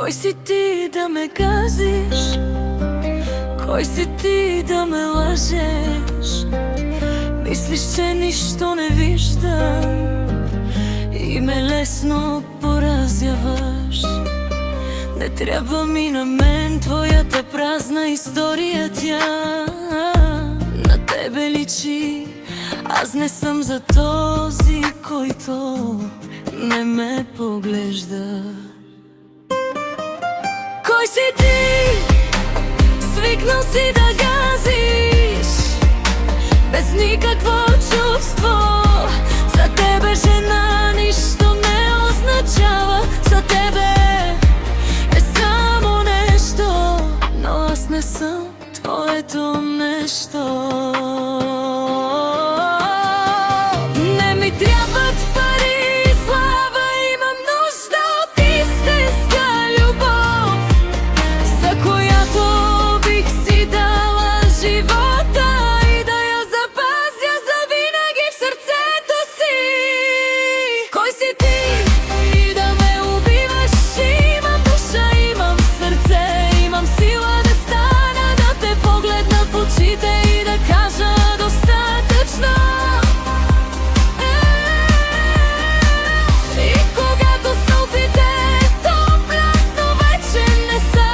Кой си ти да ме газиш? Кой си ти да ме лъжеш? Мислиш, че нищо не виждам и ме лесно поразяваш. Не трябва ми на мен твоята празна история, тя на тебе личи. Аз не съм за този, който не ме поглежда. Кой си ти? Свикнал си да газиш без никакво чувство. За тебе жена нищо не означава. За тебе е само нещо, но аз не съм твоето нещо. Не ми трябват пари и слава, имам нужда от истинска любов, за която бих си дала живота и да я запазя завинаги в сърцето си. Кой си ти и да ме убиваш? Имам душа, имам сърце, имам сила да стана, да те погледна в очите и да кажа достатъчно. И когато сълзите топлят, но вече не са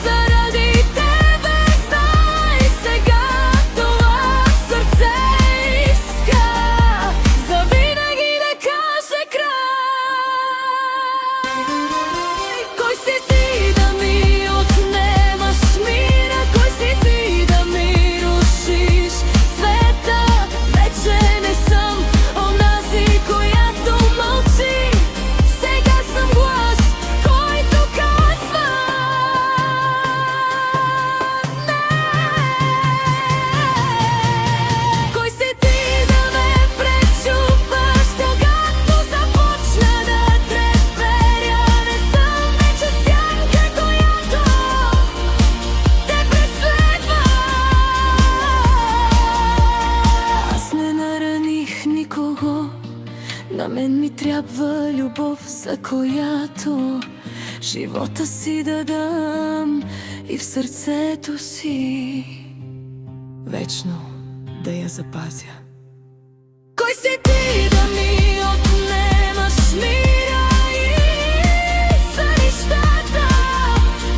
заради тебе, знай сега това сърце иска завинаги да каже край. Кой си ти да ми отнемаш мира? Кой си ти да ми рушиш света? Вече не съм онази, която мълчи. Сега съм глас, който казва не. Кой си ти да ме пречупваш, когато започна да треперя? Не съм вече сянка, която те преследва. Аз не нараних никого, на мен ми трябва любов, за която живота си да дам и в сърцето си вечно да я запазя. Кой си ти да ми отнемаш мира и сънищата?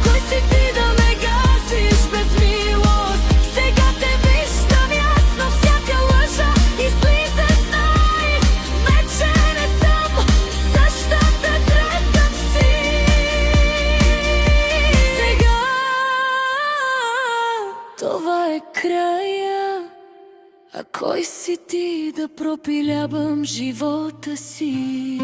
Кой си ти да ме газиш без милост? Сега те виждам ясно, всяка лъжа излиза, знай. Вече не съм същата, тръгвам си. Сега това е края. А кой си ти да пропилявам живота си?